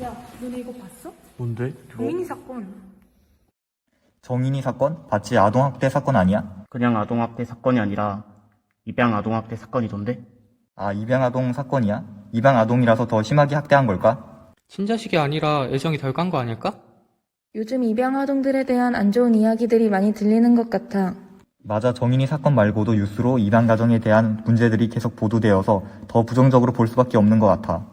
야, 너네 이거 봤어? 뭔데? 정인이 사건. 정인이 사건? 마치 아동학대 사건 아니야? 그냥 아동학대 사건이 아니라 입양 아동학대 사건이던데? 아, 입양아동 사건이야? 입양아동이라서 더 심하게 학대한 걸까? 친자식이 아니라 애정이 덜 간 거 아닐까? 요즘 입양아동들에 대한 안 좋은 이야기들이 많이 들리는 것 같아. 맞아, 정인이 사건 말고도 뉴스로 입양가정에 대한 문제들이 계속 보도되어서 더 부정적으로 볼 수밖에 없는 것 같아.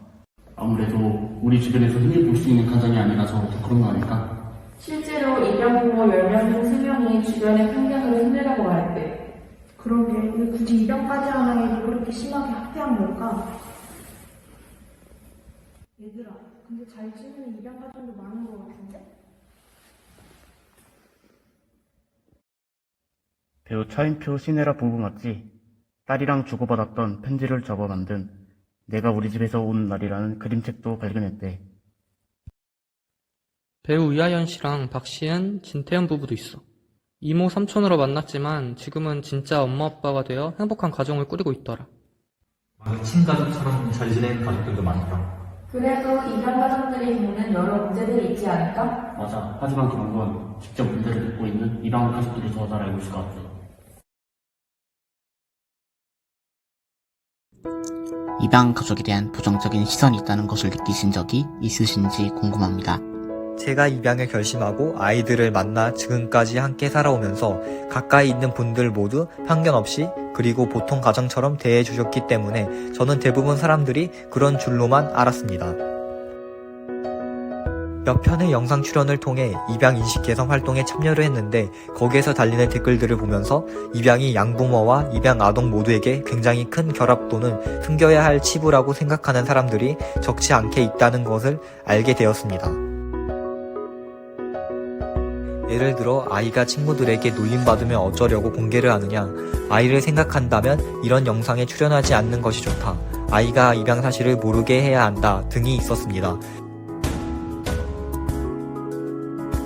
아무래도 우리 주변에서 흔히 볼 수 있는 가정이 아니라서 더 그런 거 아닐까? 실제로 입양부모 10명 중 3명이 주변의 편견으로 힘들다고 말했대. 그러게, 왜 굳이 입양까지 하는 애를 그렇게 심하게 학대한 걸까? 얘들아, 근데 잘 지내는 입양 가정도 많은 것 같은데? 배우 차인표 신혜라 부부 맞지? 딸이랑 주고받았던 편지를 적어 만든 내가 우리 집에서 온 날이라는 그림책도 발견했대. 배우 이하연 씨랑 박시은, 진태현 부부도 있어. 이모 삼촌으로 만났지만 지금은 진짜 엄마 아빠가 되어 행복한 가정을 꾸리고 있더라. 친가족처럼 잘 지내는 가족들도 많더라. 그래도 입양가정들이 겪는 여러 문제들이 있지 않을까? 맞아. 하지만 그런 건 직접 문제를 겪고 있는 입양 가족들이 더 잘 알고 있을 것 같아. 입양 가족에 대한 부정적인 시선이 있다는 것을 느끼신 적이 있으신지 궁금합니다. 제가 입양을 결심하고 아이들을 만나 지금까지 함께 살아오면서 가까이 있는 분들 모두 편견 없이 그리고 보통 가정처럼 대해주셨기 때문에 저는 대부분 사람들이 그런 줄로만 알았습니다. 몇 편의 영상 출연을 통해 입양 인식 개선 활동에 참여를 했는데 거기에서 달리는 댓글들을 보면서 입양이 양부모와 입양 아동 모두에게 굉장히 큰 결합 또는 숨겨야 할 치부라고 생각하는 사람들이 적지 않게 있다는 것을 알게 되었습니다. 예를 들어 아이가 친구들에게 놀림받으면 어쩌려고 공개를 하느냐, 아이를 생각한다면 이런 영상에 출연하지 않는 것이 좋다, 아이가 입양 사실을 모르게 해야 한다 등이 있었습니다.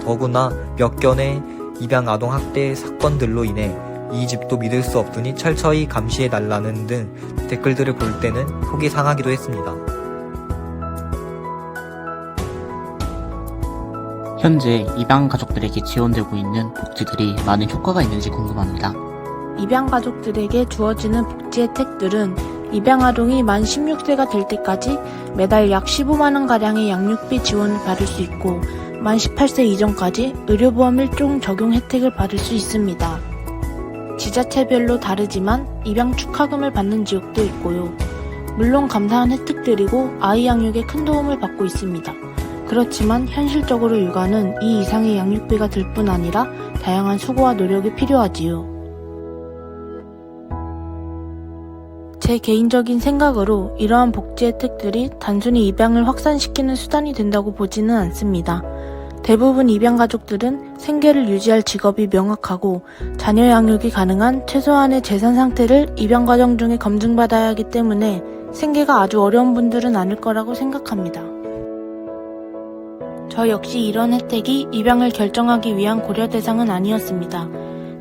더구나 몇 건의 입양 아동 학대 사건들로 인해 이 집도 믿을 수 없으니 철저히 감시해달라는 등 댓글들을 볼 때는 속이 상하기도 했습니다. 현재 입양 가족들에게 지원되고 있는 복지들이 많은 효과가 있는지 궁금합니다. 입양가족들에게 주어지는 복지 혜택들은 입양아동이 만 16세가 될 때까지 매달 약 15만원가량의 양육비 지원을 받을 수 있고 만 18세 이전까지 의료보험 1종 적용 혜택을 받을 수 있습니다. 지자체별로 다르지만 입양 축하금을 받는 지역도 있고요. 물론 감사한 혜택들이고 아이 양육에 큰 도움을 받고 있습니다. 그렇지만 현실적으로 육아는 이 이상의 양육비가 들 뿐 아니라 다양한 수고와 노력이 필요하지요. 제 개인적인 생각으로 이러한 복지 혜택들이 단순히 입양을 확산시키는 수단이 된다고 보지는 않습니다. 대부분 입양가족들은 생계를 유지할 직업이 명확하고 자녀 양육이 가능한 최소한의 재산 상태를 입양과정 중에 검증받아야 하기 때문에 생계가 아주 어려운 분들은 아닐 거라고 생각합니다. 저 역시 이런 혜택이 입양을 결정하기 위한 고려 대상은 아니었습니다.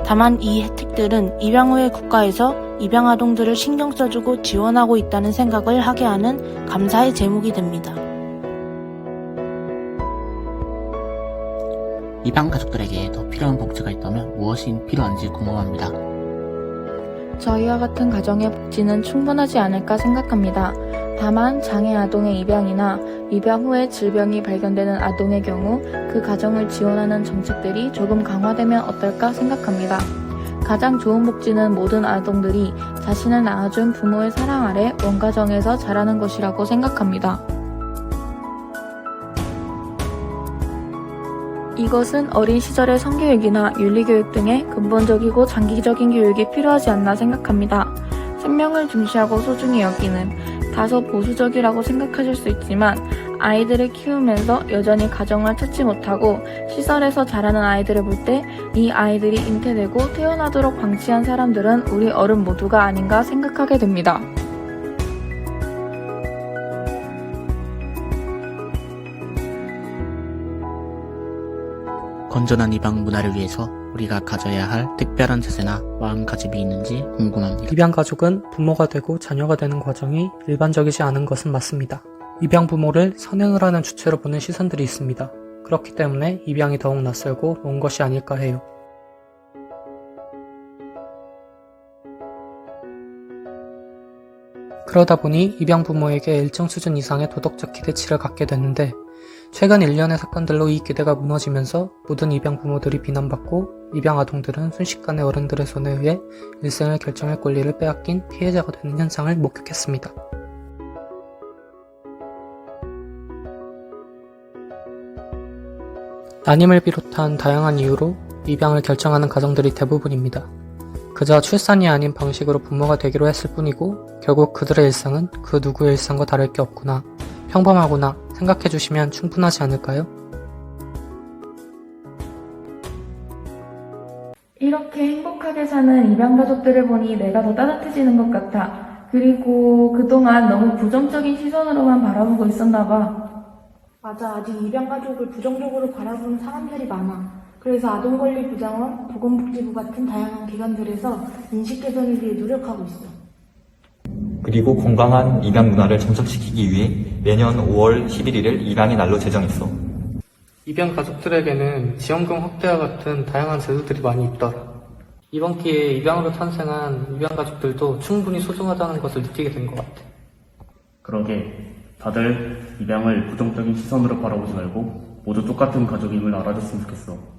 다만 이 혜택들은 입양 후에 국가에서 입양 아동들을 신경 써주고 지원하고 있다는 생각을 하게 하는 감사의 제목이 됩니다. 입양 가족들에게 더 필요한 복지가 있다면 무엇이 필요한지 궁금합니다. 저희와 같은 가정의 복지는 충분하지 않을까 생각합니다. 다만 장애 아동의 입양이나 입양 후에 질병이 발견되는 아동의 경우 그 가정을 지원하는 정책들이 조금 강화되면 어떨까 생각합니다. 가장 좋은 복지는 모든 아동들이 자신을 낳아준 부모의 사랑 아래 원가정에서 자라는 것이라고 생각합니다. 이것은 어린 시절의 성교육이나 윤리교육 등의 근본적이고 장기적인 교육이 필요하지 않나 생각합니다. 생명을 중시하고 소중히 여기는 다소 보수적이라고 생각하실 수 있지만 아이들을 키우면서 여전히 가정을 찾지 못하고 시설에서 자라는 아이들을 볼 때 이 아이들이 잉태되고 태어나도록 방치한 사람들은 우리 어른 모두가 아닌가 생각하게 됩니다. 건전한 입양 문화를 위해서 우리가 가져야 할 특별한 자세나 마음가짐이 있는지 궁금합니다. 입양 가족은 부모가 되고 자녀가 되는 과정이 일반적이지 않은 것은 맞습니다. 입양 부모를 선행을 하는 주체로 보는 시선들이 있습니다. 그렇기 때문에 입양이 더욱 낯설고 먼 것이 아닐까 해요. 그러다 보니 입양 부모에게 일정 수준 이상의 도덕적 기대치를 갖게 됐는데 최근 일련의 사건들로 이 기대가 무너지면서 모든 입양 부모들이 비난받고 입양 아동들은 순식간에 어른들의 손에 의해 일생을 결정할 권리를 빼앗긴 피해자가 되는 현상을 목격했습니다. 난임을 비롯한 다양한 이유로 입양을 결정하는 가정들이 대부분입니다. 그저 출산이 아닌 방식으로 부모가 되기로 했을 뿐이고 결국 그들의 일상은 그 누구의 일상과 다를 게 없구나, 평범하구나 생각해주시면 충분하지 않을까요? 이렇게 행복하게 사는 입양 가족들을 보니 내가 더 따뜻해지는 것 같아. 그리고 그동안 너무 부정적인 시선으로만 바라보고 있었나 봐. 맞아, 아직 입양 가족을 부정적으로 바라보는 사람들이 많아. 그래서 아동권리부장원, 보건복지부 같은 다양한 기관들에서 인식 개선을 위해 노력하고 있어. 그리고 건강한 입양 문화를 정착시키기 위해 매년 5월 11일을 입양의 날로 제정했어. 입양 가족들에게는 지원금 확대와 같은 다양한 제도들이 많이 있더라. 이번 기회에 입양으로 탄생한 입양 가족들도 충분히 소중하다는 것을 느끼게 된 것 같아. 그러게 다들 입양을 부정적인 시선으로 바라보지 말고 모두 똑같은 가족임을 알아줬으면 좋겠어.